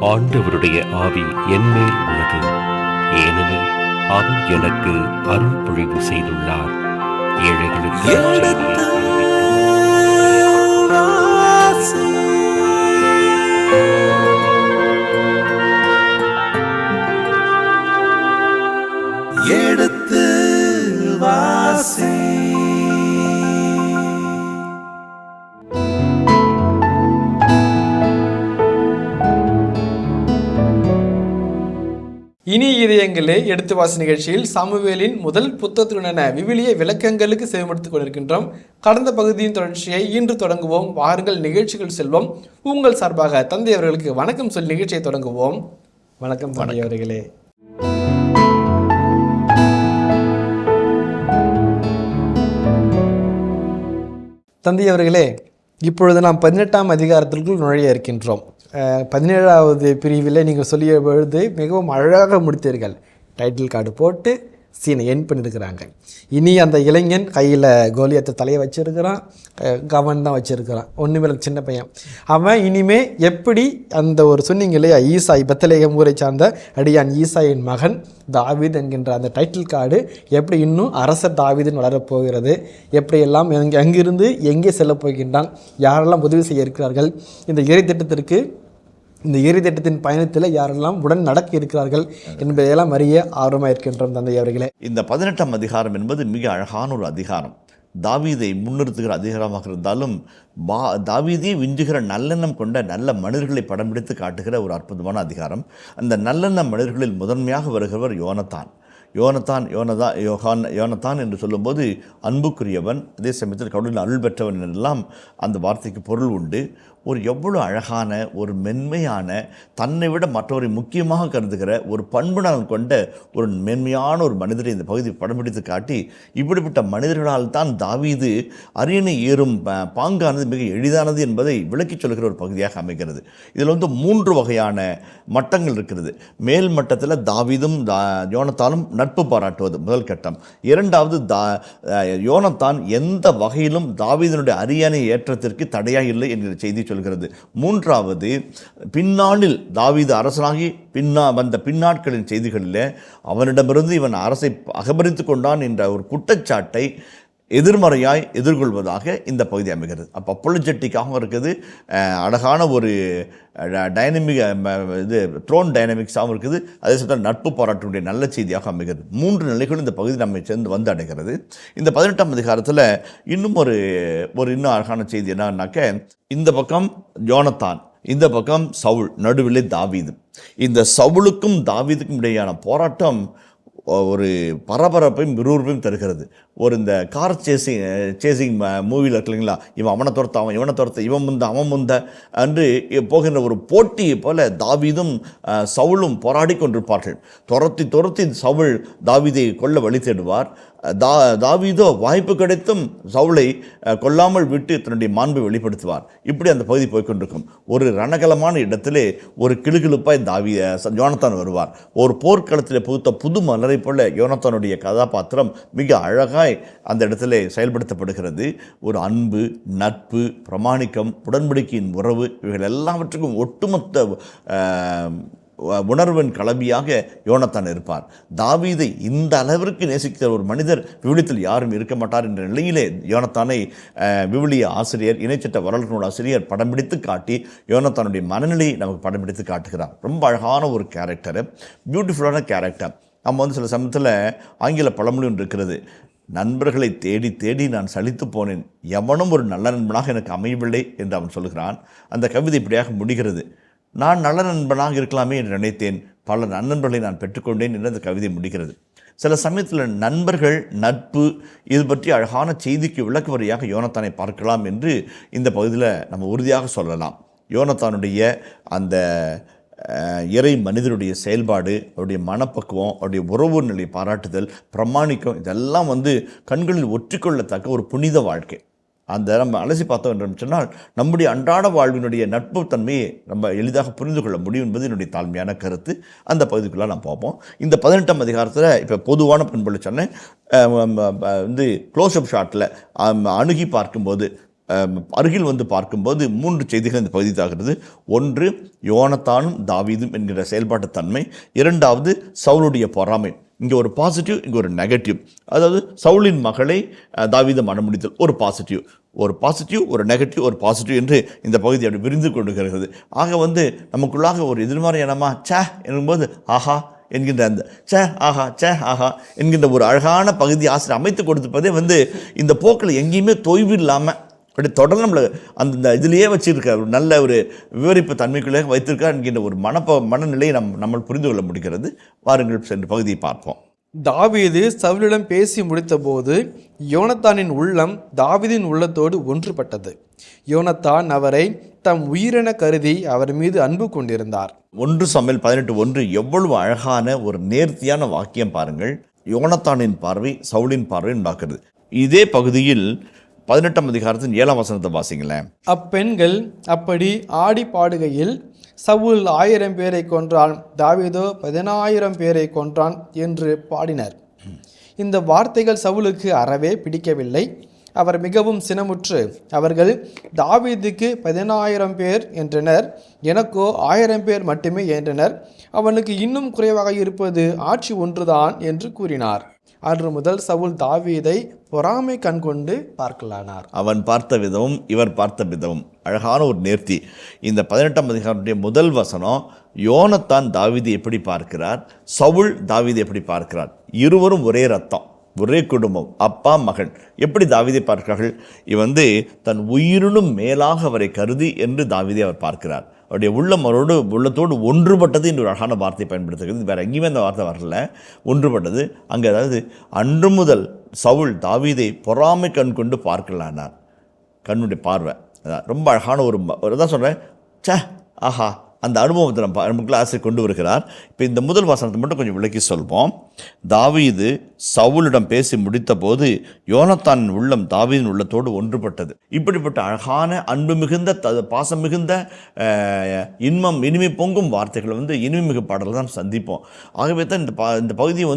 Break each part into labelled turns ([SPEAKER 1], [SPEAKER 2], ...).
[SPEAKER 1] ஆண்டவருடைய ஆவி என்மேல் உள்ளது, ஏனெனில் அவர் எனக்கு அருள் பொழிவு செய்துள்ளார். ஏழைகளுக்கு
[SPEAKER 2] எடுத்து வாசி.
[SPEAKER 3] இனி இதயங்களே எடுத்து வாசி நிகழ்ச்சியில் சாமுவேலின் முதல் புத்தகத்துடனான விவிலிய விளக்கங்களுக்கு செவிமடுத்துக் கொண்டிருக்கின்றோம். கடந்த பகுதியின் தொடர்ச்சியை இன்று தொடங்குவோம். வாருங்கள் நிகழ்ச்சிகள் செல்வோம். உங்கள் சார்பாக தந்தை அவர்களுக்கு வணக்கம் சொல்லி நிகழ்ச்சியை தொடங்குவோம். வணக்கம் தந்தை அவர்களே. தந்தை அவர்களே, இப்பொழுது நாம் 18ஆம் அதிகாரத்திற்குள் நுழைய இருக்கின்றோம். 17வது பிரிவில் நீங்கள் சொல்லிய பொழுது மிகவும் அழகாக முடித்தீர்கள். டைட்டில் கார்டு போட்டு சீனை என் பண்ணியிருக்கிறாங்க. இனி அந்த இளைஞன் கையில் கோலியத்தை தலையை வச்சுருக்கிறான், கவன் தான் வச்சுருக்கிறான், ஒன்றுமே சின்ன பையன். அவன் இனிமே எப்படி அந்த ஒரு சொன்னீங்க இல்லையா, ஈசாய் பெத்லகேம் ஊரை சார்ந்த அடியான் ஈசாயின் மகன் தாவீது என்கின்ற அந்த டைட்டில் கார்டு எப்படி இன்னும் அரசர் தாவீதுன்னு வளரப்போகிறது, எப்படியெல்லாம் அங்கிருந்து எங்கே செல்லப் போகின்றான், யாரெல்லாம் உதவி செய்ய இருக்கிறார்கள், இந்த திட்டத்தின் பயணத்தில் யாரெல்லாம் உடன் நடக்க இருக்கிறார்கள் என்பதையெல்லாம் அறிய ஆர்வமாக இருக்கின்றோம் தந்தை அவர்களே.
[SPEAKER 4] இந்த 18ஆம் அதிகாரம் என்பது மிக அழகான ஒரு அதிகாரம். தாவீதை முன்னிறுத்துகிற அதிகாரமாக இருந்தாலும் தாவீதை விஞ்சுகிற நல்லெண்ணம் கொண்ட நல்ல மனிதர்களை படம் பிடித்து காட்டுகிற ஒரு அற்புதமான அதிகாரம். அந்த நல்லெண்ண மனிதர்களில் முதன்மையாக வருகிறவர் யோனத்தான் என்று சொல்லும்போது அன்புக்குரியவன், அதே சமயத்தில் கடவுளின் அருள் பெற்றவன் என்றெல்லாம் அந்த வார்த்தைக்கு பொருள் உண்டு. ஒரு எவ்வளோ அழகான, ஒரு மென்மையான, தன்னை விட மற்றவரை முக்கியமாக கருதுகிற ஒரு பண்பு நலன் கொண்ட ஒரு மென்மையான ஒரு மனிதரை இந்த பகுதி படம் பிடித்து காட்டி, இப்படிப்பட்ட மனிதர்களால் தான் தாவீது அரியணை ஏறும் பாங்கானது மிக எளிதானது என்பதை விளக்கிச் சொல்கிற ஒரு பகுதியாக அமைகிறது. இதில் 3 வகையான மட்டங்கள் இருக்கிறது. மேல் மட்டத்தில் தாவீதும் யோனத்தானும் நட்பு பாராட்டுவது முதல் கட்டம். இரண்டாவது, யோனத்தான் எந்த வகையிலும் தாவீதினுடைய அரியணை ஏற்றத்திற்கு தடையாக இல்லை என்கிற செய்தி சொல்கிறது. மூன்றாவது, பின்னாளில் தாவீது அரசனாகி வந்த பின்னாட்களின் செய்திகளில் அவனிடமிருந்து இவன் அரசை அகபரித்து கொண்டான் என்ற ஒரு குற்றச்சாட்டை எதிர்மறையாய் எதிர்கொள்வதாக இந்த பகுதி அமைகிறது. அப்போ அப்பொலிஜெட்டிக்காகவும் இருக்குது, அழகான ஒரு டைனமிக் த்ரோன் டைனமிக்ஸாகவும் இருக்குது, அதே சமயத்தில் நட்பு பாராட்டுடைய நல்ல செய்தியாக அமைகிறது. 3 நிலைகளும் இந்த பகுதி நம்மை சேர்ந்து வந்து அடைகிறது. இந்த 18ஆம் அதிகாரத்தில் இன்னும் ஒரு இன்னும் அழகான செய்தி என்னன்னாக்க, இந்த பக்கம் யோனத்தான், இந்த பக்கம் சவுல், நடுவிலே தாவீது. இந்த சவுலுக்கும் தாவீதுக்கும் இடையான போராட்டம் ஒரு பரபரப்பையும் விறுவிறுப்பையும் தருகிறது. இந்த கார் சேசிங் மூவியில் இருக்கு இல்லைங்களா, இவன் அவனை துரத்த, அவன் இவனை துரத்த, அவன் முந்த என்று போகின்ற ஒரு போட்டியை போல தாவீதும் சவுலும் போராடி கொண்டிருப்பார்கள். துரத்தி சவுல் தாவீதை கொல்ல வழி தேடுவார். தாவீதோ வாய்ப்பு கிடைத்தும் சவுலை கொல்லாமல் விட்டு தன்னுடைய மாண்பை வெளிப்படுத்துவார். இப்படி அந்த பகுதி போய்கொண்டிருக்கும். ஒரு ரணகலமான இடத்திலே ஒரு கிளுகிழுப்பாய் யோனத்தான் வருவார். ஒரு போர்க்களத்தில் புகுத்த புது மலரை போல யோனத்தானுடைய கதாபாத்திரம் மிக அழகாய் அந்த இடத்துல செயல்படுத்தப்படுகிறது. ஒரு அன்பு, நட்பு, பிரமாணிக்கம், உடன்படிக்கையின் உறவு, இவைகள் எல்லாவற்றுக்கும் ஒட்டுமொத்த உணர்வின் கலவியாக யோனத்தான் இருப்பார். தாவீதை இந்த அளவிற்கு நேசிக்கிற ஒரு மனிதர் விவிலியத்தில் யாரும் இருக்க மாட்டார் என்ற நிலையிலே யோனத்தானை விவிலிய ஆசிரியர், இணைச்சட்ட வரலாற்று ஆசிரியர் படம் பிடித்து காட்டி யோனத்தானுடைய மனநிலையை நமக்கு படம் பிடித்து காட்டுகிறார். ரொம்ப அழகான ஒரு கேரக்டர், பியூட்டிஃபுல்லான கேரக்டர். நம்ம சில சமயத்தில் ஆங்கில பழமொழி ஒன்று இருக்கிறது, நண்பர்களை தேடி தேடி நான் சலித்து போனேன், எவனும் ஒரு நல்ல நண்பனாக எனக்கு அமையவில்லை என்று அவன் சொல்கிறான். அந்த கவிதை இப்படியாக முடிகிறது, நான் நல்ல நண்பனாக இருக்கலாமே என்று நினைத்தேன், பல நண்பர்களை நான் பெற்றுக்கொண்டேன் என்று அந்த கவிதை முடிகிறது. சில சமயத்தில் நண்பர்கள், நட்பு, இது பற்றி அழகான செய்திக்கு விளக்கு வரியாக யோனத்தானை பார்க்கலாம் என்று இந்த பகுதியில் நம்ம உறுதியாக சொல்லலாம். யோனத்தானுடைய அந்த இறை மனிதனுடைய செயல்பாடு, அவருடைய மனப்பக்குவம், அவருடைய உறவு நிலை பாராட்டுதல், பிரமாணிக்கம், இதெல்லாம் கண்களில் ஒற்றிக்கொள்ளத்தக்க ஒரு புனித வாழ்க்கை. அந்த நம்ம அலசி பார்த்தோம் என்று சொன்னால் நம்முடைய அன்றாட வாழ்வினுடைய நட்பு தன்மையை நம்ம எளிதாக புரிந்து கொள்ள முடியும் என்பது என்னுடைய தாழ்மையான கருத்து. அந்த பகுதிக்குள்ளே நான் பார்ப்போம். இந்த 18ஆம் அதிகாரத்தில் இப்போ பொதுவான பண்புகளை சொன்னேன். க்ளோஸ்அப் ஷாட்டில் அணுகி பார்க்கும்போது அருகில் வந்து பார்க்கும்போது 3 செய்திகள் இந்த பகுதி தாக்குறது. ஒன்று, யோனத்தானும் தாவீதும் என்கிற செயல்பாட்டு தன்மை. இரண்டாவது, சவுலுடைய பொறாமை. இங்கே ஒரு பாசிட்டிவ், இங்கே ஒரு நெகட்டிவ். அதாவது சவுலின் மகளை தாவீது மணமுடித்தல் ஒரு பாசிட்டிவ், ஒரு நெகட்டிவ், ஒரு பாசிட்டிவ் என்று இந்த பகுதி அப்படி விரிந்து கொண்டுகிறது. ஆக வந்து நமக்குள்ளாக ஒரு எதிர்மறையானமா சே எனும்போது ஆஹா என்கின்ற அந்த சே ஆஹா என்கின்ற ஒரு அழகான பகுதி ஆசிரியர் அமைத்து கொடுத்துப்பதே வந்து இந்த போக்கில் எங்கேயுமே தொய்வு இல்லாமல் அப்படி தொடர்ந்து நம்மளை அந்த இதிலேயே வச்சுருக்கார். ஒரு நல்ல ஒரு விவரிப்பு தன்மைக்குள்ளே வைத்திருக்கார் என்கின்ற ஒரு மனநிலையை நம்ம புரிந்து கொள்ள முடிகிறது. வாருங்கள் சென்று பகுதியை பார்ப்போம்.
[SPEAKER 3] தாவீது சவுலிடம் பேசி முடித்தபோது யோனத்தானின் உள்ளம் தாவீதின் உள்ளத்தோடு ஒன்றுபட்டது. யோனத்தான் அவரை தம் உயிரென கருதி அவர் மீது அன்பு கொண்டிருந்தார்.
[SPEAKER 4] 1 சாமுவேல் 18:1 எவ்வளவு அழகான ஒரு நேர்த்தியான வாக்கியம் பாருங்கள். யோனத்தானின் பார்வை சவுலின் பார்வைன்னு பார்க்கிறது. இதே பகுதியில் 18ஆம் அதிகாரத்தின் 7ஆம் வசனத்தை வாசிங்களேன்.
[SPEAKER 3] அப்பெண்கள் அப்படி ஆடி பாடுகையில் சவுல் 1000 பேரை கொன்றான், தாவீதோ 10000 பேரை கொன்றான் என்று பாடினர். இந்த வார்த்தைகள் சவுலுக்கு அறவே பிடிக்கவில்லை. அவர் மிகவும் சினமுற்று, அவர்கள் தாவீதுக்கு 10000 பேர் என்றனர், எனக்கோ 1000 பேர் மட்டுமே என்றனர். அவனுக்கு இன்னும் குறைவாக இருப்பது ஆட்சி ஒன்றுதான் என்று கூறினார். அன்று முதல் சவுல் தாவீதை பொறாமை கண் கொண்டு பார்க்கலானார்.
[SPEAKER 4] அவன் பார்த்த விதமும் இவர் பார்த்த விதமும் அழகான ஒரு நேர்த்தி. இந்த 18ஆம் அதிகாரத்துடைய முதல் வசனம் யோனத்தான் தாவீதை எப்படி பார்க்கிறார், சவுல் தாவீதை எப்படி பார்க்கிறார். இருவரும் ஒரே ரத்தம், ஒரே குடும்பம், அப்பா மகன். எப்படி தாவீதை பார்க்கிறார்கள்? இவன் தன் உயிரினும் மேலாக அவரை கருதி என்று தாவீதை அவர் பார்க்கிறார். அவருடைய உள்ளம் அவரோடு உள்ளத்தோடு ஒன்றுபட்டது என்று ஒரு அழகான வார்த்தை பயன்படுத்துகிறது. வேறு எங்கேயுமே அந்த வார்த்தை வரல, ஒன்றுபட்டது. அங்கே அதாவது அன்று முதல் சவுல் தாவீதை பொறாமை கண் கொண்டு பார்க்கலானார். கண்ணுடைய பார்வை ரொம்ப அழகான ஒரு தான் சொல்கிறேன், சே ஆஹா அந்த அனுபவத்தை நமக்குள்ள ஆசை கொண்டு வருகிறார். இப்போ இந்த முதல் வசனத்தை மட்டும் கொஞ்சம் விளக்கி சொல்வோம். தாவீது சவுலிடம் பேசி முடித்த போது யோனத்தானின் உள்ளம் தாவீதின் உள்ளத்தோடு ஒன்றுபட்டது. இப்படிப்பட்ட அழகான அன்பு மிகுந்த பாசம் மிகுந்த இனிமை பொங்கும் வார்த்தைகள் இனிமை மிகு பாடல்கள் தான் சந்திப்போம். ஆகவே தான் இந்த பகுதியை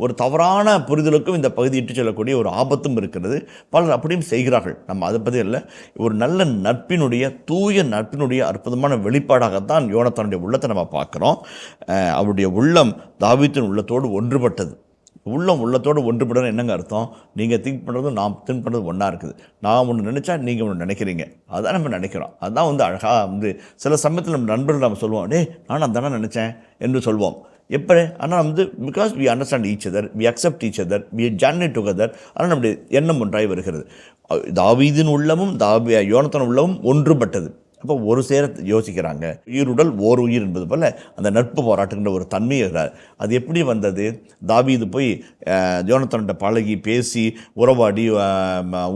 [SPEAKER 4] ஒரு தவறான புரிதலுக்கும் இந்த பகுதி இட்டு செல்லக்கூடிய ஒரு ஆபத்தும் இருக்கிறது. பலர் அப்படியும் செய்கிறார்கள். நம்ம அதை பற்றி இல்லை, ஒரு நல்ல நட்பினுடைய தூய நட்பினுடைய அற்புதமான வெளிப்பாடாகத்தான் யோனத்தானுடைய உள்ளத்தை நம்ம பார்க்குறோம். அவருடைய உள்ளம் தாவீதின் உள்ளத்தோடு ஒன்றுபட்டது. உள்ளத்தோடு ஒன்றுபடணும் என்னங்க அர்த்தம்? நீங்கள் திங்க் பண்ணுறதும் நான் திங்க் பண்ணுறது ஒன்றா இருக்குது. நான் ஒன்று நினச்சா நீங்கள் ஒன்று நினைக்கிறீங்க, அதுதான் நம்ம நினைக்கிறோம். அதுதான் அழகாக சில சமயத்தில் நம்ம நண்பர்கள் நம்ம சொல்லுவோம், டே நான் அதானே நினச்சேன் என்று சொல்வோம். எப்படி? ஆனால் because we understand each other, we accept each other, we journey together. ஆனால் நம்முடைய எண்ணம் ஒன்றாய் வருகிறது. தாவீதின் உள்ளமும் யோனத்தான் உள்ளமும் ஒன்றுபட்டது. அப்போ ஒரு சேர யோசிக்கிறாங்க. உயிருடல் ஓர் உயிர் என்பது போல் அந்த நட்பு போராட்டுகின்ற ஒரு தன்மை இருக்கிறார். அது எப்படி வந்தது? தாவீது போய் யோனத்தான்கிட்ட பழகி பேசி உறவாடி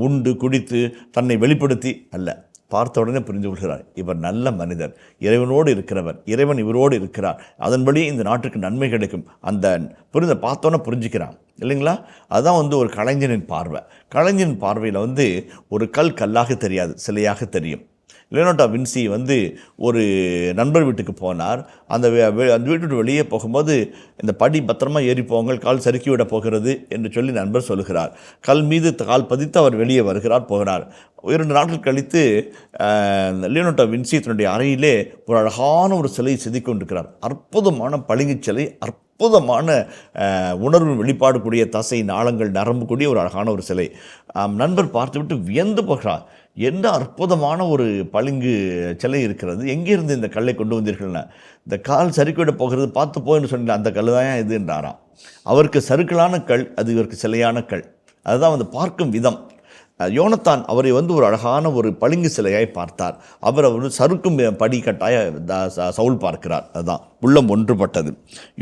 [SPEAKER 4] உண்டு குடித்து தன்னை வெளிப்படுத்தி அல்ல, பார்த்த உடனே புரிந்து கொள்கிறார், இவர் நல்ல மனிதர், இறைவனோடு இருக்கிறவர், இறைவன் இவரோடு இருக்கிறார், அதன்படி இந்த நாட்டுக்கு நன்மை கிடைக்கும். அந்த பார்த்தோன்னே புரிஞ்சுக்கிறான் இல்லைங்களா? அதுதான் ஒரு கலைஞனின் பார்வை. கலைஞனின் பார்வையில் ஒரு கல்லாக தெரியாது, சிலையாக தெரியும். லியோனார்டோ வின்சி ஒரு நண்பர் வீட்டுக்கு போனார். அந்த வீட்டு வெளியே போகும்போது இந்த படி பத்திரமா ஏறி போங்கள், கால் சறுக்கி விட போகிறது என்று சொல்லி நண்பர் சொல்கிறார். கல் மீது கால் பதித்து அவர் வெளியே போகிறார். 2 நாட்கள் கழித்து லியோனார்டோ வின்சி தன்னுடைய அறையிலே ஒரு அழகான ஒரு சிலை செதுக்கொண்டிருக்கிறார். அற்புதமான பளிங்கு சிலை, அற்புதமான உணர்வு வெளிப்பாடு கூடிய தசை நாளங்கள் நரம்பு கூடிய ஒரு அழகான ஒரு சிலை. நண்பர் பார்த்துவிட்டு வியந்து போகிறார், என்ன அற்புதமான ஒரு பளிங்கு சிலை இருக்கிறது, எங்கேருந்து இந்த கல்லை கொண்டு வந்தீர்கள்னா, இந்த கால் சறுக்கிவிட போகிறது பார்த்து போன்னு சொன்னீங்க, அந்த கல் தான் இது என்றாராம். அவருக்கு சறுக்கலான கல், அது இவருக்கு சிலையான கல். அதுதான் பார்க்கும் விதம். யோனத்தான் அவரை ஒரு அழகான ஒரு பளிங்கு சிலையாய் பார்த்தார். அவர் சறுக்கும் படி கட்டாய சவுல் பார்க்கிறார். அதுதான் உள்ளம் ஒன்றுபட்டது.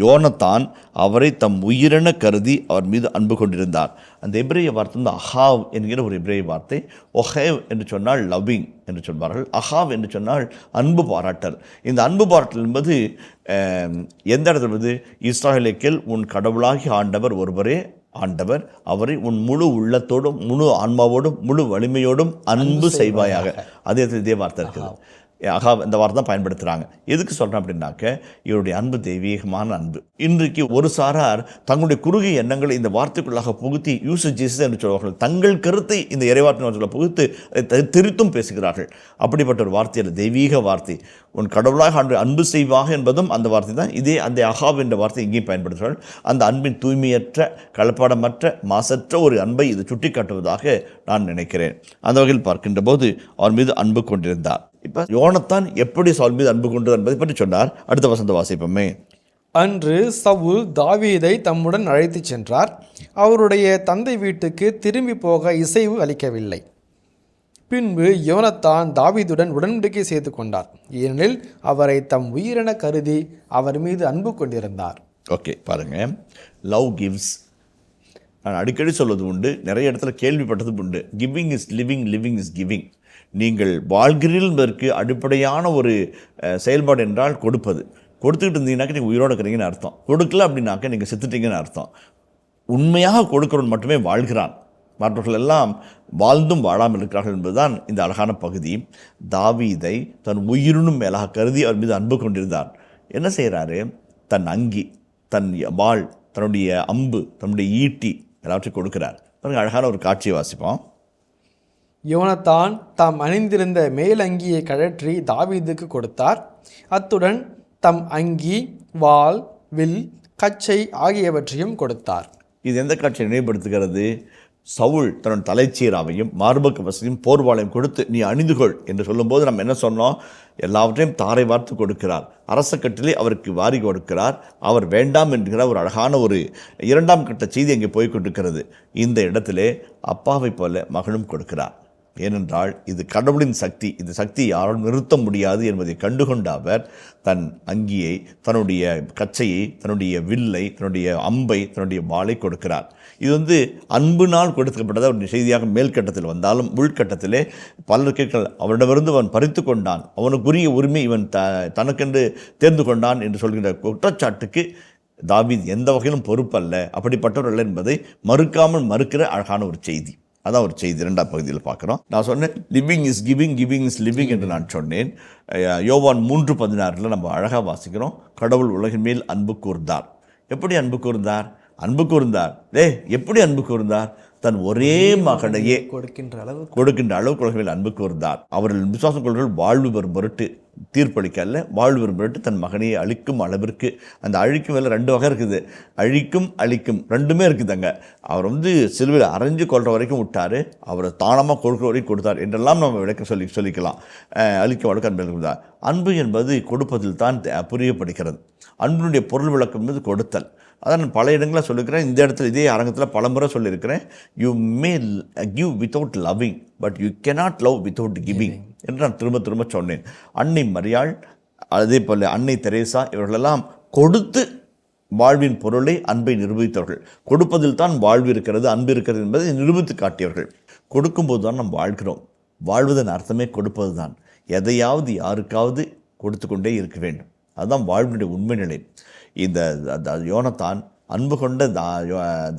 [SPEAKER 4] யோனத்தான் அவரை தம் உயிரென கருதி அவர் மீது அன்பு கொண்டிருந்தார். அந்த எபிரேய வார்த்தை அஹாவ் என்கிற ஒரு எபிரேய வார்த்தை. ஒஹேவ் என்று சொன்னால் லவ்விங் என்று சொல்வார்கள். அஹாவ் என்று சொன்னால் அன்பு பாராட்டல். இந்த அன்பு பாராட்டல் என்பது எந்த இடத்துல இஸ்ராயேலுக்குள் உன் கடவுளாகி ஆண்டவர் ஒருவரே ஆண்டவர், அவரை உன் முழு உள்ளத்தோடும் முழு ஆன்மாவோடும் முழு வலிமையோடும் அன்பு செய்வாயாக. அதே இடத்துல இதே வார்த்தை இருக்குது. அகாப் இந்த வார்த்தை தான் பயன்படுத்துகிறாங்க. எதுக்கு சொல்கிறேன் அப்படின்னாக்க, இவருடைய அன்பு தெய்வீகமான அன்பு. இன்றைக்கு ஒரு சாரார் தங்களுடைய குறுகிய எண்ணங்களை இந்த வார்த்தைக்குள்ளாக புகுத்தி யூசேஜஸ் என்று சொல்வார்கள். தங்கள் கருத்தை இந்த இறைவார்த்தை புகுத்து திரித்தும் பேசுகிறார்கள். அப்படிப்பட்ட ஒரு வார்த்தை அது தெய்வீக வார்த்தை. உன் கடவுளாக அன்பு செய்வாக என்பதும் அந்த வார்த்தை தான். இதே அந்த அகாப் என்ற வார்த்தை இங்கேயும் பயன்படுத்துகிறார்கள். அந்த அன்பின் தூய்மையற்ற, கலப்படமற்ற, மாசற்ற ஒரு அன்பை இது சுட்டி காட்டுவதாக நான் நினைக்கிறேன். அந்த வகையில் பார்க்கின்ற போது அவர் மீது அன்பு கொண்டிருந்தார். இப்போ யோனத்தான் எப்படி சவுல் மீது அன்பு கொண்டது என்பதை பற்றி சொன்னார். அடுத்த வசனத்தை வாசிப்போமே.
[SPEAKER 3] அன்று சவுல் தாவீதை தம்முடன் அழைத்துச் சென்றார். அவருடைய தந்தை வீட்டுக்கு திரும்பி போக இசைவு அளிக்கவில்லை. பின்பு யோனத்தான் தாவீதுடன் உடன்படிக்கை செய்து கொண்டார். ஏனெனில் அவரை தம் உயிரென கருதி அவர் மீது அன்பு கொண்டிருந்தார். ஓகே,
[SPEAKER 4] பாருங்க, லவ் கிவ்ஸ். நான் அடிக்கடி சொல்வது உண்டு, நிறைய இடத்துல கேள்விப்பட்டது உண்டு. Giving is living, living is giving. நீங்கள் வாழ்கிறீர்கள் என்பதற்கு அடிப்படையான ஒரு செயல்பாடு என்றால் கொடுப்பது. கொடுத்துக்கிட்டு இருந்தீங்கன்னாக்க நீங்கள் உயிரோடு இருக்கிறீங்கன்னு அர்த்தம். கொடுக்கல அப்படின்னாக்க நீங்கள் செத்துட்டீங்கன்னு அர்த்தம். உண்மையாக கொடுக்கிறவன் மட்டுமே வாழ்கிறான், மற்றவர்கள் எல்லாம் வாழ்ந்தும் வாழாமல் இருக்கிறார்கள் என்பதுதான் இந்த அழகான பகுதி. தாவீதை தன் உயிரினும் மேலாக கருதி அவர் மீது அன்பு கொண்டிருந்தார். என்ன செய்கிறாரு? தன் அங்கி, தன் வாள், தன்னுடைய அம்பு, தன்னுடைய ஈட்டி எல்லாவற்றையும் கொடுக்கிறார். அழகான ஒரு காட்சியை வாசிப்போம்.
[SPEAKER 3] யோனத்தான் தாம் அணிந்திருந்த மேலங்கியை கழற்றி தாவீதுக்கு கொடுத்தார். அத்துடன் தம் அங்கி, வாள், வில், கச்சை ஆகியவற்றையும் கொடுத்தார்.
[SPEAKER 4] இது எந்த காட்சியை நினைவுபடுத்துகிறது? சவுல் தன்னோட தலைச்சீராவையும் மார்பக வசதியும் போர்வாளையும் கொடுத்து நீ அணிந்துகொள் என்று சொல்லும்போது நம்ம என்ன சொன்னோம்? எல்லாவற்றையும் தாரை வார்த்து கொடுக்கிறார். அரச கட்டிலே அவருக்கு வாரி கொடுக்கிறார். அவர் வேண்டாம் என்கிற ஒரு அழகான ஒரு இரண்டாம் கட்ட செய்தி அங்கே போய்கொண்டிருக்கிறது. இந்த இடத்திலே அப்பாவை போல மகனும் கொடுக்கிறார். ஏனென்றால் இது கடவுளின் சக்தி. இந்த சக்தி யாரும் நிறுத்த முடியாது என்பதை கண்டுகொண்ட அவர் தன் அங்கியை, தன்னுடைய கச்சையை, தன்னுடைய வில்லை, தன்னுடைய அம்பை, தன்னுடைய வாளை கொடுக்கிறார். இது அன்பினால் கொடுக்கப்பட்டது ஒரு செய்தியாக மேல்கட்டத்தில் வந்தாலும் உள்கட்டத்திலே பலர் கேட்கள் அவரிடமிருந்து அவன் பறித்து கொண்டான், அவனுக்குரிய உரிமை இவன் தனக்கென்று தேர்ந்து கொண்டான் என்று சொல்கின்ற குற்றச்சாட்டுக்கு தாவீது எந்த வகையிலும் பொறுப்பல்ல, அப்படிப்பட்டவர்கள் என்பதை மறுக்கிற அழகான ஒரு செய்தி. அதான் ஒரு செய்தி. இரண்டாம் பகுதியில் பார்க்குறோம். நான் சொன்னேன் living is giving, giving is living என்று நான் சொன்னேன். யோவான் 3:16 நம்ம அழகாக வாசிக்கிறோம். கடவுள் உலகின் மேல் அன்பு கூர்ந்தார். எப்படி அன்பு கூர்ந்தார்? அன்பு கூர்ந்தார் எப்படி அன்பு கூர்ந்தார்? தன் ஒரே மகனையே கொடுக்கின்ற அளவுக்கு உலகின் மேல் அன்பு கூர்ந்தார். அவர்கள் விசுவாசம் கொள்வர்கள் வாழ்வு பெறும் பொருட்டு, தீர்ப்பளிக்கல்ல, வாழ்வு பெறும் பொருட்டு தன் மகனையை அழிக்கும் அளவிற்கு. அந்த அழிக்கும் வேலை 2 வகை இருக்குது. அழிக்கும், அழிக்கும் ரெண்டுமே இருக்குதுங்க. அவர் சிலுவையில் அரைஞ்சு கொள்கிற வரைக்கும் விட்டார், அவர் தானமாக கொடுக்குற வரைக்கும் கொடுத்தார் என்றெல்லாம் நம்ம விளக்க சொல்லிக்கலாம். அழிக்க வழக்கு அன்பு கொடுத்தார். அன்பு என்பது கொடுப்பதில் தான் புரியப்படுகிறது. அன்பினுடைய பொருள் விளக்கம் என்பது கொடுத்தல். அதான் நான் பல இடங்களில் சொல்லியிருக்கிறேன். இந்த இடத்துல இதே அரங்கத்தில் பல முறை சொல்லியிருக்கிறேன். You may give without loving, but you cannot love without giving என்று நான் திரும்ப திரும்ப சொன்னேன். அன்னை மரியாள், அதே போல் அன்னை தெரேசா இவர்களெல்லாம் கொடுத்து வாழ்வின் பொருளை, அன்பை நிரூபித்தவர்கள். கொடுப்பதில் தான் வாழ்வு இருக்கிறது, அன்பு இருக்கிறது என்பதை நிரூபித்து காட்டியவர்கள். கொடுக்கும்போது தான் நாம் வாழ்கிறோம். வாழ்வதன் அர்த்தமே கொடுப்பது தான். எதையாவது யாருக்காவது கொடுத்து கொண்டே இருக்க வேண்டும். அதுதான் வாழ்வினுடைய உண்மை நிலை. இந்த யோனத்தான் அன்பு கொண்ட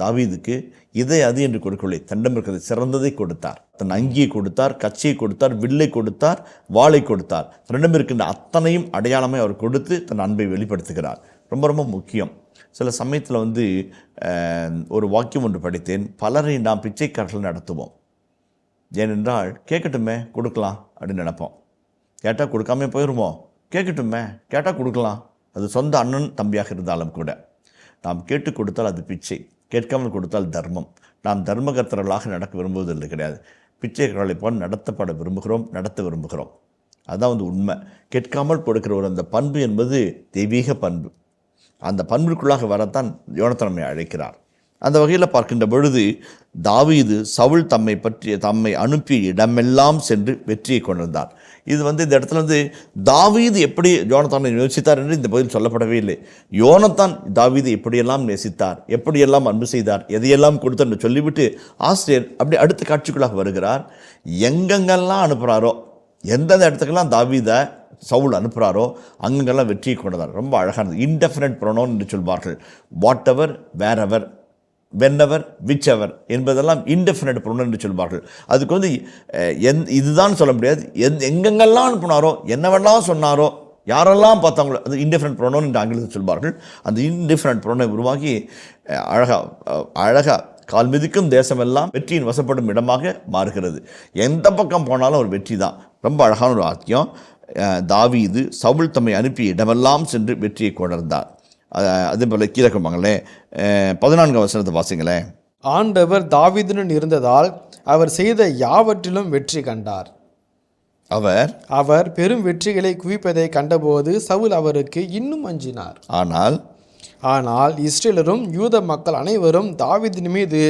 [SPEAKER 4] தாவீதுக்கு இதை அது என்று கொடுக்கவில்லை. தன்னிடம் இருக்கிறது சிறந்ததை கொடுத்தார். தன் அங்கியை கொடுத்தார், கச்சையை கொடுத்தார், வில்லை கொடுத்தார், வாளை கொடுத்தார். தன்னிடம் இருக்கின்ற அத்தனையும் அடையாளமை அவர் கொடுத்து தன் அன்பை வெளிப்படுத்துகிறார். ரொம்ப ரொம்ப முக்கியம். சில சமயத்தில் ஒரு வாக்கியம் ஒன்று படித்தேன். பலரை நாம் பிச்சைக்காரர்கள் நடத்துவோம். ஏனென்றால் கேட்கட்டுமே கொடுக்கலாம் அப்படின்னு நினைப்போம். கேட்டால் கொடுக்காம போயிடுவோம். கேட்கட்டுமே, கேட்டால் கொடுக்கலாம். அது சொந்த அண்ணன் தம்பியாக இருந்தாலும் கூட நாம் கேட்டு கொடுத்தால் அது பிச்சை, கேட்காமல் கொடுத்தால் தர்மம். நாம் தர்மகர்த்தர்களாக நடக்க விரும்புவதில்லை கிடையாது. பிச்சைக்காரர்களை போல் நடத்தப்பட விரும்புகிறோம், நடத்த விரும்புகிறோம். அதுதான் உண்மை. கேட்காமல் கொடுக்கிற ஒரு அந்த பண்பு என்பது தெய்வீக பண்பு. அந்த பண்பிற்குள்ளாக வரத்தான் யோனத்தான் அழைக்கிறார். அந்த வகையில் பார்க்கின்ற பொழுது தாவீது சவுல் தம்மை அனுப்பிய இடமெல்லாம் சென்று வெற்றியை கொண்டிருந்தார். இது இந்த இடத்துல தாவீது எப்படி யோனத்தானை நேசித்தார் என்று இந்த பகுதியில் சொல்லப்படவே இல்லை. யோனத்தான் தாவீது எப்படியெல்லாம் நேசித்தார், எப்படியெல்லாம் அன்பு செய்தார், எதையெல்லாம் கொடுத்தார் என்று சொல்லிவிட்டு ஆசிரியர் அப்படி அடுத்த காட்சிக்குள்ளாக வருகிறார். எங்கெங்கெல்லாம் அனுப்புகிறாரோ, எந்தெந்த இடத்துக்கெல்லாம் தாவீதை சவுல் அனுப்புகிறாரோ அங்கெல்லாம் வெற்றியை கொண்டதார். ரொம்ப அழகானது. இன்டெஃபினட் ப்ரொனவுன் என்று சொல்வார்கள். Whatever, wherever, whenever whichever என்பதெல்லாம் இன்டெஃபினைட் ப்ரொனவுன் என்று சொல்வார்கள். அதுக்கு வந்து இதுதான் சொல்ல முடியாது. எங்கெங்கெல்லாம் அனுப்புனாரோ, என்னவெல்லாம் சொன்னாரோ, யாரெல்லாம் பார்த்தாங்களோ, அது இன்டெஃபினைட் ப்ரொனவுன் என்று ஆங்கிலத்தில் சொல்வார்கள். அந்த இன்டெஃபினைட் ப்ரொனவுன் உருவாகி அழகா கால் மிதிக்கும் தேசமெல்லாம் வெற்றியின் வசப்படும் இடமாக மாறுகிறது. எந்த பக்கம் போனாலும் ஒரு வெற்றி தான். ரொம்ப அழகான ஒரு வாக்கியம். தாவீது சவுல் தம்மை அனுப்பிய இடமெல்லாம் சென்று வெற்றியை கொணர்ந்தார். அதே போல் கீழே கொள்வாங்களே 14ஆம் வசனத்தை வாசிங்களேன்.
[SPEAKER 3] ஆண்டவர் தாவீதுடன் இருந்ததால் அவர் செய்த யாவற்றிலும் வெற்றி கண்டார். அவர் பெரும் வெற்றிகளை குவிப்பதை கண்டபோது சவுல் அவருக்கு இன்னும் அஞ்சினார். ஆனால் இஸ்ரேலரும் யூத மக்கள் அனைவரும் தாவீதின் மீது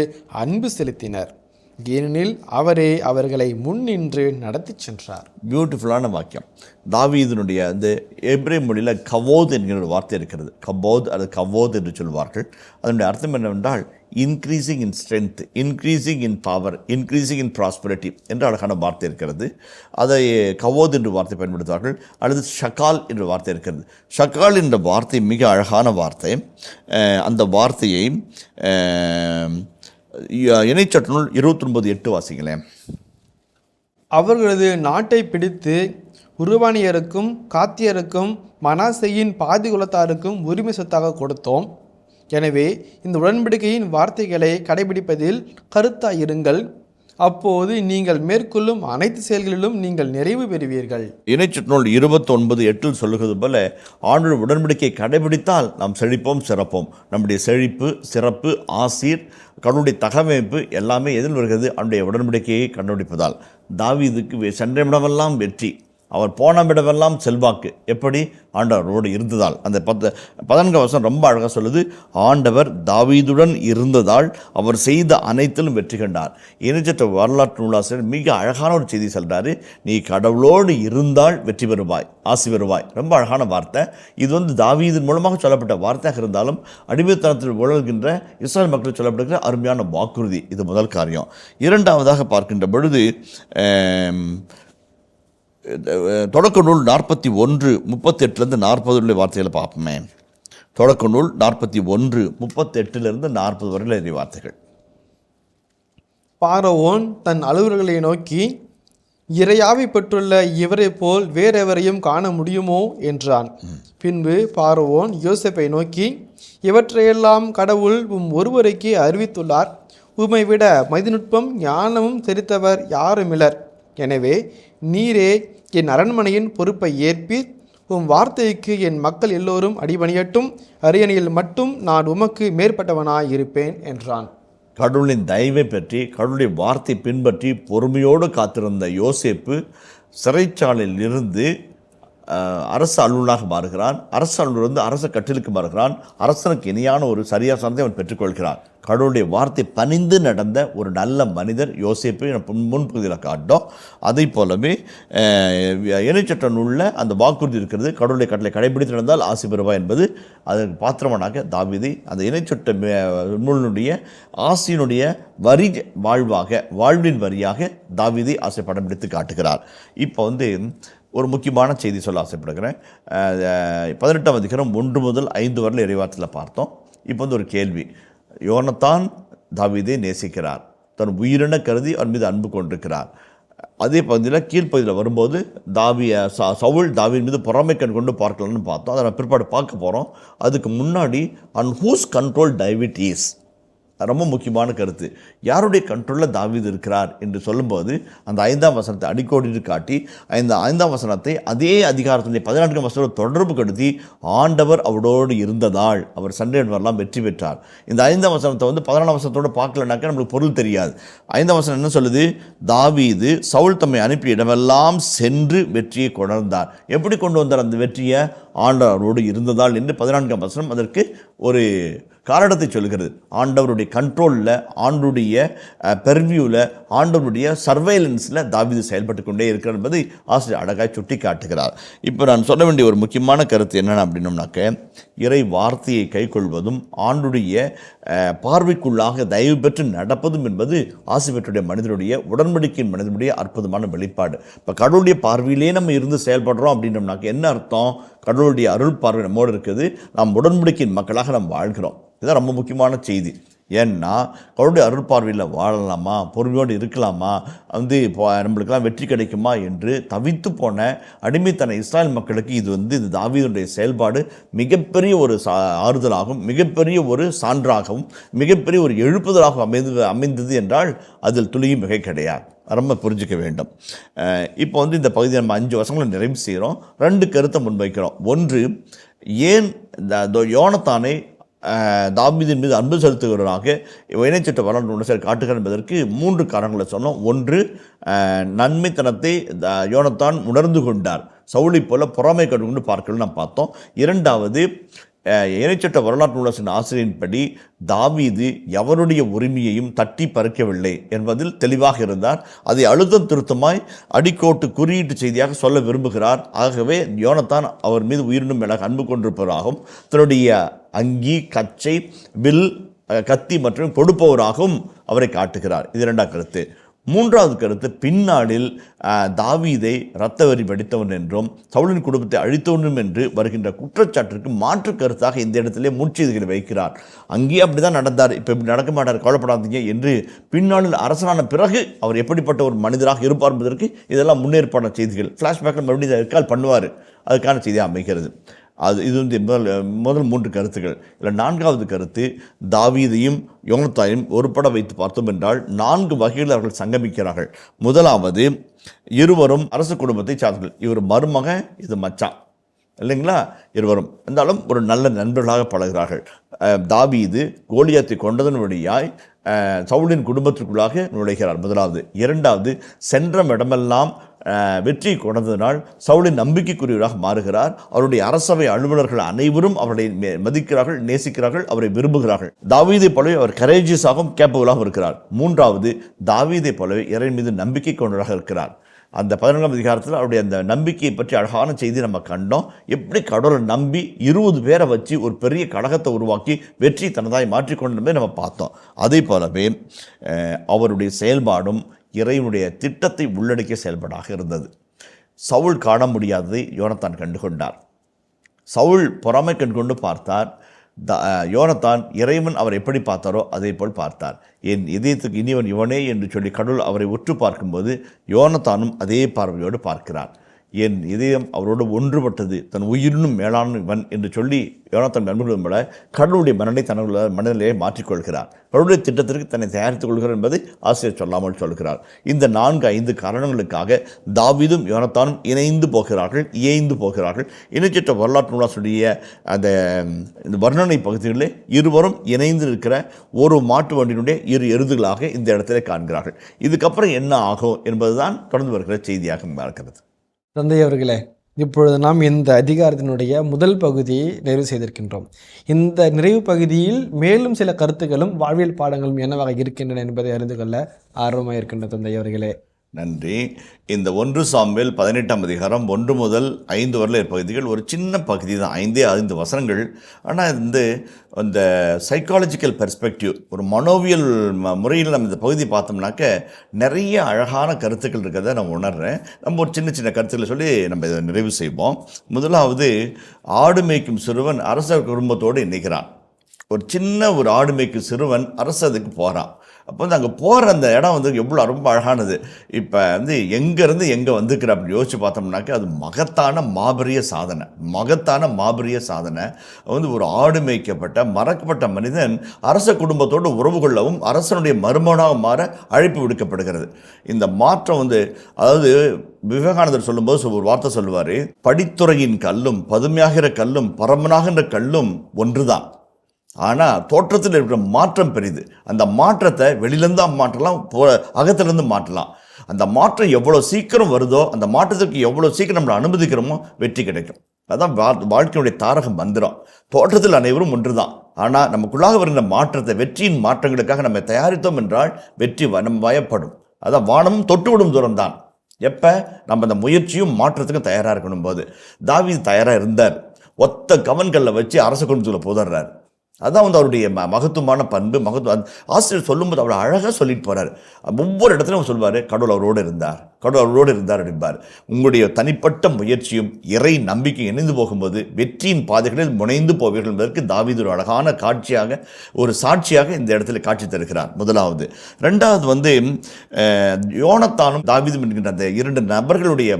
[SPEAKER 3] அன்பு செலுத்தினர், ஏனெனில் அவரே அவர்களை முன்னின்று நடத்தி சென்றார்.
[SPEAKER 4] பியூட்டிஃபுல்லான வாக்கியம். தாவீதினுடைய அந்த எபிரேய மொழியில் கவோத் என்கிற ஒரு வார்த்தை இருக்கிறது. கபோத் அல்லது கவோத் என்று சொல்வார்கள். அதனுடைய அர்த்தம் என்னவென்றால் இன்க்ரீசிங் இன் ஸ்ட்ரென்த், இன்க்ரீசிங் இன் பவர், இன்க்ரீசிங் இன் ப்ராஸ்பரிட்டி என்ற அழகான வார்த்தை இருக்கிறது. அதை கவோத் என்று வார்த்தை பயன்படுத்துவார்கள். அல்லது ஷக்கால் என்ற வார்த்தை இருக்கிறது. ஷக்கால் என்ற வார்த்தை மிக அழகான வார்த்தை. அந்த வார்த்தையை இணைச்சட்டநூல் 29:8 வாசிங்களேன்.
[SPEAKER 3] அவர்களது நாட்டை பிடித்து உருவானியருக்கும் காத்தியருக்கும் மனாசேயின் பாதி குலத்தாருக்கும் உரிமை சொத்தாக கொடுத்தோம். எனவே இந்த உடன்படிக்கையின் வார்த்தைகளை கடைபிடிப்பதில் கருத்தாயிருங்கள். அப்போது நீங்கள் மேற்கொள்ளும் அனைத்து செயல்களிலும் நீங்கள் நிறைவு பெறுவீர்கள்.
[SPEAKER 4] இணைச்சட்டநூல் 29:8 சொல்லுகிறது போல, ஆண்டவர் உடன்படிக்கை கடைபிடித்தால் நாம் செழிப்போம் சிறப்போம். நம்முடைய செழிப்பு, சிறப்பு, ஆசீர், கடவுளுடைய தகவமைப்பு எல்லாமே எதில் வருகிறது? அவனுடைய உடன்படிக்கையை கண்டுபிடிப்பதால். தாவீதுக்கு சென்ற இடமெல்லாம் வெற்றி, அவர் போன இடமெல்லாம் செல்வாக்கு. எப்படி? ஆண்டவரோடு இருந்ததால். அந்த 14ஆம் வசனம் ரொம்ப அழகாக சொல்லுது. ஆண்டவர் தாவீதுடன் இருந்ததால் அவர் செய்த அனைத்திலும் வெற்றி கண்டார். இணைச்சட்ட வரலாற்று நூலாசிரியர் மிக அழகான ஒரு செய்தி சொல்கிறாரு. நீ கடவுளோடு இருந்தால் வெற்றி பெறுவாய், ஆசி பெறுவாய். ரொம்ப அழகான வார்த்தை. இது வந்து தாவீதின் மூலமாக சொல்லப்பட்ட வார்த்தையாக இருந்தாலும் அடிமைத்தனத்தில் உழல்கின்ற இஸ்ரேல் மக்களுக்கு சொல்லப்படுகிற அருமையான வாக்குறுதி. இது முதல் காரியம். இரண்டாவதாக பார்க்கின்ற பொழுது தொடக்க நூல் 41:38 40 வார்த்தைகளை பார்ப்போமே. தொடக்க நூல் 41:38 40 வரையில் வார்த்தைகள்.
[SPEAKER 3] பார்வோன் தன் அலுவலர்களை நோக்கி, இறையாவி பெற்றுள்ள இவரை போல் வேறெவரையும் காண முடியுமோ என்றான். பின்பு பார்வோன் யோசேப்பை நோக்கி, இவற்றையெல்லாம் கடவுள் ஒருவருக்கே அறிவித்துள்ளார். உம்மை விட மதிநுட்பம் ஞானமும் தெரித்தவர் யாருமிலர். எனவே நீரே என் அரண்மனையின் பொறுப்பை ஏற்பீர். உம் வார்த்தைக்கு என் மக்கள் எல்லோரும் அடிபணியட்டும். அரியணையில் மட்டும் நான் உமக்கு மேற்பட்டவனாய் இருப்பேன் என்றான்.
[SPEAKER 4] கடவுளின் தயவை பற்றி, கடவுளுடைய வார்த்தை பின்பற்றி பொறுமையோடு காத்திருந்த யோசேப்பு சிறைச்சாலையில் இருந்து அரசு அலுவலராக மாறுகிறான். அரசு அலுவலர் அரச கட்டிலுக்கு மாறுகிறான். அரசனுக்கு இணையான ஒரு சரியாசனத்தை அவன் பெற்றுக்கொள்கிறான். கடவுளுடைய வார்த்தை பணிந்து நடந்த ஒரு நல்ல மனிதர் யோசேப்பை முன்பகுதியில் காட்டும். அதை போலவே இணைச்சட்ட நூலில் அந்த வாக்குறுதி இருக்கிறது. கடவுளுடைய கட்டளை கடைபிடித்து நடந்தால் ஆசி பெறுவா என்பது அதற்கு பாத்திரமானாக தாவீதை அந்த இணைச்சட்ட நூலினுடைய ஆசியினுடைய வரி வாழ்வின் வரியாக தாவீதை ஆசை படம் பிடித்து காட்டுகிறார். இப்போ ஒரு முக்கியமான செய்தி சொல்ல ஆசைப்படுகிறேன். 18ஆம் அதிகாரம் 1 முதல் 5 வரையில் இறைவார்த்தையில் பார்த்தோம். இப்போ ஒரு கேள்வி. யோனத்தான் தாவீதை நேசிக்கிறார், தன் உயிரின கருதி அவன் மீது அன்பு கொண்டிருக்கிறார். அதே பகுதியில் கீழ்ப்பகுதியில் வரும்போது சவுல் தாவீதின் மீது பொறாமை கண் கொண்டு பார்க்கலான்னு பார்த்தோம். அதை நான் பிற்பாடு பார்க்க போகிறோம். அதுக்கு முன்னாடி an whose control David is, ரொம்ப முக்கியமான கருத்து. யாருடைய கண்ட்ரோலில் தாவீது இருக்கிறார் என்று சொல்லும்போது அந்த 5ஆம் வசனத்தை அடிக்கோடிட்டு காட்டி, இந்த 5ஆம் வசனத்தை அதே அதிகாரத்தினுடைய 14ஆம் வசனத்தை தொடர்பு கடுத்தி, ஆண்டவர் அவரோடு இருந்ததால் அவர் சண்டை வரலாம் வெற்றி பெற்றார். இந்த 5ஆம் வசனத்தை 14ஆம் வசனத்தோடு பார்க்கலனாக்கா நம்மளுக்கு பொருள் தெரியாது. 5ஆம் வசனம் என்ன சொல்லுது? தாவீது சவுல் தம்மை அனுப்பிய இடமெல்லாம் சென்று வெற்றியை கொணர்ந்தார். எப்படி கொண்டு வந்தார் அந்த வெற்றியை? ஆண்டவர் அவரோடு இருந்ததால் என்று 14ஆம் வசனம் அதற்கு ஒரு காரணத்தை சொல்கிறது. ஆண்டவருடைய கண்ட்ரோலில், ஆண்டவருடைய பெர்வியூவில், ஆண்டவருடைய சர்வைலன்ஸில் தாவீது செயல்பட்டு கொண்டே இருக்கிறார் என்பதை ஆசிரியர் அழகாக சுட்டி காட்டுகிறார். இப்போ நான் சொல்ல வேண்டிய ஒரு முக்கியமான கருத்து என்னென்ன அப்படின்னோம்னாக்க, இறை வார்த்தையை கைக்கொள்வதும் ஆண்டுடைய பார்வைக்குள்ளாக தயவு பெற்று நடப்பதும் என்பது ஆசி பெற்றுடைய மனிதனுடைய உடன்படிக்கையின் மனிதனுடைய அற்புதமான வெளிப்பாடு. இப்போ கடவுளுடைய பார்வையிலே நம்ம இருந்து செயல்படுறோம் அப்படின்னோம்னாக்க என்ன அர்த்தம்? கடவுளுடைய அருள் பார்வை நம்மோடு இருக்குது. நாம் உடன்படிக்கையின் மக்களாக நாம் வாழ்கிறோம். இதுதான் ரொம்ப முக்கியமான செய்தி. ஏன்னா கடவுளுடைய அருள்பார்வையில் வாழலாமா, பொறுமையோடு இருக்கலாமா, இப்போ நம்மளுக்கெல்லாம் வெற்றி கிடைக்குமா என்று தவித்து போன அடிமைத்தன இஸ்ராயல் மக்களுக்கு இது தாவீதுடைய செயல்பாடு மிகப்பெரிய ஒரு ஆறுதலாகவும், மிகப்பெரிய ஒரு சான்றாகவும், மிகப்பெரிய ஒரு எழுப்புதலாகவும் அமைந்தது என்றால் அதில் துளியும் மிகை கிடையாது. ரொம்ப புரிஞ்சிக்க வேண்டும். இப்போ இந்த பகுதியை நம்ம 5 வருஷங்களை நிறைவு செய்கிறோம். 2 கருத்தை முன்வைக்கிறோம். ஒன்று, ஏன் யோனத்தானை தாவீதின் மீது அன்பு செலுத்துகிறவராக இணைச்சட்ட வரலாற்று காட்டுகிறார் என்பதற்கு 3 காரணங்களை சொன்னோம். ஒன்று, நன்மைத்தனத்தை யோனத்தான் உணர்ந்து கொண்டார், சவுலை போல பொறாமை கண்டு பார்க்கணும்னு நாம் பார்த்தோம். 2வது, இணைச்சட்ட வரலாற்று நூலகத்தின் ஆசிரியரின்படி தாவீது எவருடைய உரிமையையும் தட்டி பறிக்கவில்லை என்பதில் தெளிவாக இருந்தார். அதை அழுத்தம் திருத்தமாய் அடிக்கோட்டு குறியீட்டு செய்தியாக சொல்ல விரும்புகிறார். ஆகவே யோனத்தான் அவர் மீது உயிரினும் மேலாக அன்பு கொண்டிருப்பவராகவும், தன்னுடைய அங்கி, கச்சை, வில், கத்தி மற்றும் கொடுப்பவராகவும் அவரை காட்டுகிறார். இது 2வது கருத்து. 3வது கருத்து, பின்னாளில் தாவீதை இரத்த வரி படித்தவன் என்றும் சவுலின் குடும்பத்தை அழித்தவனும் என்று வருகின்ற குற்றச்சாட்டிற்கு மாற்று கருத்தாக இந்த இடத்திலே முன்செய்திகளை வைக்கிறார். அங்கேயே அப்படி தான் நடந்தார், இப்போ இப்படி நடக்க மாட்டார், கவலைப்படாதீங்க என்று பின்னாளில் அரசனான பிறகு அவர் எப்படிப்பட்ட ஒரு மனிதராக இருப்பார் என்பதற்கு இதெல்லாம் முன்னேற்பான செய்திகள். ஃப்ளாஷ்பேக்கில் மறுபடியும் ரெக்கால் பண்ணுவார், அதுக்கான செய்தியாக அமைகிறது. இது முதல் 3 கருத்துக்கள். இல்லை 4வது கருத்து, தாவீதையும் யோனத்தானையும் ஒருபட வைத்து பார்த்தோம் என்றால் 4 வகையில் அவர்கள் சங்கமிக்கிறார்கள். முதலாவது, இருவரும் அரச குடும்பத்தை சார்ந்தவர்கள். இவர் மருமக, இது மச்சான் இல்லைங்களா. இருவரும் இருந்தாலும் ஒரு நல்ல நண்பர்களாக பழகிறார்கள். தாவீது கோலியாத்தை கொண்டதன் வழியாய் சவுலின் குடும்பத்திற்குள்ளாக நுழைகிறார். முதலாவது. 2வது, சென்ற இடமெல்லாம் வெற்றி கொண்டதனால் சவுலின் நம்பிக்கைக்குரியவராக மாறுகிறார். அவருடைய அரசவை அலுவலர்கள் அனைவரும் அவரை மதிக்கிறார்கள், நேசிக்கிறார்கள், அவரை விரும்புகிறார்கள். தாவீதை போலவே அவர் கரேஜியஸாகவும் கேப்பபிளாகவும் இருக்கிறார். 3வது, தாவீதை போலவே இறை மீது நம்பிக்கை கொண்டவராக இருக்கிறார். அந்த 14ஆம் அதிகாரத்தில் அவருடைய அந்த நம்பிக்கையை பற்றி அழகான செய்தி நம்ம கண்டோம். எப்படி கடவுளை நம்பி 20 பேரை வச்சு ஒரு பெரிய கழகத்தை உருவாக்கி வெற்றி தனதாய் மாற்றிக்கொண்டதை நம்ம பார்த்தோம். அதே போலவே அவருடைய செயல்பாடும் இறைவனுடைய திட்டத்தை உள்ளடக்கிய செயல்பாடாக இருந்தது. சவுல் காண முடியாததை யோனத்தான் கண்டுகொண்டார். சவுல் பொறாமை கண்டுகொண்டு பார்த்தார். யோனத்தான் இறைவன் அவர் எப்படி பார்த்தாரோ அதே போல் பார்த்தார். என் இதயத்துக்கு இனிவன் இவனே என்று சொல்லி கடவுள் அவரை உற்று பார்க்கும்போது யோனத்தானும் அதே பார்வையோடு பார்க்கிறார். என் இதயம் அவரோடு ஒன்றுபட்டது, தன் உயிரினும் மேலான இவன் என்று சொல்லி யோனத்தான் நண்பர்களும் போல கடவுளுடைய மனதை தன்னுள்ள மனநிலையை மாற்றிக்கொள்கிறார். கடவுளுடைய திட்டத்திற்கு தன்னை தயாரித்துக் கொள்கிறார் என்பதை ஆசிரியர் சொல்லாமல் சொல்கிறார். இந்த 4-5 காரணங்களுக்காக தாவீதும் யோனத்தானும் இணைந்து போகிறார்கள், இயைந்து போகிறார்கள். இணைச்சட்ட வரலாற்று நூலாசிரிய அந்த வர்ணனை பகுதிகளிலே இருவரும் இணைந்து இருக்கிற ஒரு மாட்டு வண்டியினுடைய 2 எருதுகளாக இந்த இடத்திலே காண்கிறார்கள். இதுக்கப்புறம் என்ன ஆகும் என்பதுதான் தொடர்ந்து வருகிற செய்தியாக இருக்கிறது.
[SPEAKER 3] தந்தை அவர்களே, இப்பொழுது நாம் இந்த அதிகாரத்தினுடைய முதல் பகுதியை நிறைவு செய்திருக்கின்றோம். இந்த நிறைவு பகுதியில் மேலும் சில கருத்துக்களும் வாழ்வியல் பாடங்களும் என்னவாக இருக்கின்றன என்பதை அறிந்து கொள்ள ஆர்வமாக இருக்கின்ற தந்தை அவர்களே.
[SPEAKER 4] நன்றி. இந்த 1 சாமுவேல் 18ஆம் அதிகாரம் 1 முதல் 5 வரல பகுதிகள் ஒரு சின்ன பகுதி தான், 5 வசனங்கள். ஆனால் இந்த சைக்காலஜிக்கல் பெர்ஸ்பெக்டிவ், ஒரு மனோவியல் முறையில் நம்ம இந்த பகுதி பார்த்தோம்னாக்க நிறைய அழகான கருத்துக்கள் இருக்கிறத நான் உணர்கிறேன். நம்ம ஒரு சின்ன சின்ன கருத்துக்களை சொல்லி நம்ம இதை நிறைவு செய்வோம். முதலாவது, ஆடு மேய்க்கும் சிறுவன் அரச குடும்பத்தோடு இணைக்கிறான். ஒரு சின்ன ஒரு ஆடு மேய்க்கும் சிறுவன் அரசதுக்கு போகிறான். அப்போ அங்கே போகிற அந்த இடம் எவ்வளோ ரொம்ப அழகானது. இப்போ எங்கேருந்து எங்கே வந்துக்கிற அப்படின்னு யோசிச்சு பார்த்தோம்னாக்க அது மகத்தான மாபெரிய சாதனை. ஒரு ஆடு மேய்க்கப்பட்ட மறக்கப்பட்ட மனிதன் அரச குடும்பத்தோடு உறவு கொள்ளவும் அரசனுடைய மருமகனாக மாற அழைப்பு விடுக்கப்படுகிறது. இந்த மாற்றம் அதாவது விவேகானந்தர் சொல்லும்போது ஒரு வார்த்தை சொல்லுவார், படித்துறையின் கல்லும் பதுமையாகிற கல்லும் பரமனாகின்ற கல்லும் ஒன்றுதான், ஆனால் தோற்றத்தில் இருக்கிற மாற்றம் பெரிது. அந்த மாற்றத்தை வெளியிலேருந்து மாற்றலாம், அகத்திலேருந்து மாற்றலாம். அந்த மாற்றம் எவ்வளோ சீக்கிரம் வருதோ, அந்த மாற்றத்துக்கு எவ்வளோ சீக்கிரம் நம்மளை அனுமதிக்கிறோமோ வெற்றி கிடைக்கும். அதுதான் வாழ்க்கையுடைய தாரக மந்திரம். தோற்றத்தில் அனைவரும் ஒன்று தான், ஆனால் நமக்குள்ளாக வருகிற மாற்றத்தை, வெற்றியின் மாற்றங்களுக்காக நம்ம தயாரித்தோம் என்றால் வெற்றி நம்ம வயப்படும். அதான் வானமும் தொட்டுவிடும் தூரம் தான். எப்போ நம்ம அந்த முயற்சியும் மாற்றத்துக்கும் தயாராக இருக்கணும் போது. தாவீது தயாராக இருந்தார். ஒத்த கவன்களில் வச்சு அரச குடும்பத்தில் புதர்றார். அதுதான் வந்து அவருடைய மகத்துவமான பண்பு. ஆசிரியர் சொல்லும்போது அவ்வளோ அழகாக சொல்லிட்டு போகிறார். ஒவ்வொரு இடத்துலையும் சொல்வார், கடவுள் அவரோடு இருந்தார், கடவுள் அவரோடு இருந்தார் அப்படிம்பார். உங்களுடைய தனிப்பட்ட முயற்சியும் இறை நம்பிக்கை இணைந்து போகும்போது வெற்றியின் பாதைகளில் முனைந்து போவீர்கள் என்பதற்கு தாவீது ஒரு அழகான காட்சியாக, ஒரு சாட்சியாக இந்த இடத்துல காட்சி தருகிறார். முதலாவது. ரெண்டாவது வந்து யோனத்தானும் தாவீதும் என்கின்ற அந்த இரண்டு நபர்களுடைய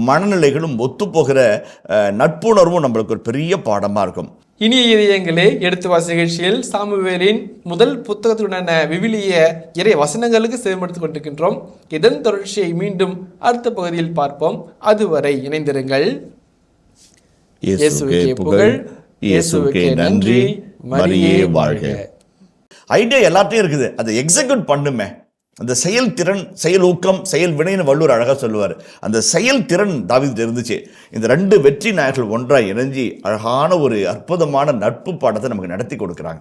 [SPEAKER 4] மனநிலைகளும் ஒத்துப்போகிற நட்புணர்வும் நம்மளுக்கு ஒரு பெரிய பாடமாக இருக்கும்.
[SPEAKER 3] இனிய இதயங்களே, எடுத்து வாசி நிகழ்ச்சியில் சாமுவேலின் முதல் புத்தகத்துடனான விவிலிய இறை வசனங்களுக்கு செவிமடுத்துக் கொண்டிருக்கின்றோம். இதன் தொடர்ச்சியை மீண்டும் அடுத்த பகுதியில் பார்ப்போம். அதுவரை இணைந்திருங்கள். இயேசுவுக்கே புகழ், இயேசுவுக்கே நன்றி, மரியே வாழ்க.
[SPEAKER 4] ஐடியா எல்லாத்தையும் இருக்குது, அதை எக்ஸிக்யூட் பண்ணுமே. அந்த செயல்திறன், செயலூக்கம், செயல் வினைன்னு வள்ளுவர் அழகாக சொல்லுவார். அந்த செயல்திறன் தாவீதுக்கு இருந்துச்சு. இந்த ரெண்டு வெற்றி நாயகர்கள் ஒன்றாக இணைஞ்சி அழகான ஒரு அற்புதமான நட்பு பாடத்தை நமக்கு நடத்தி கொடுக்குறாங்க.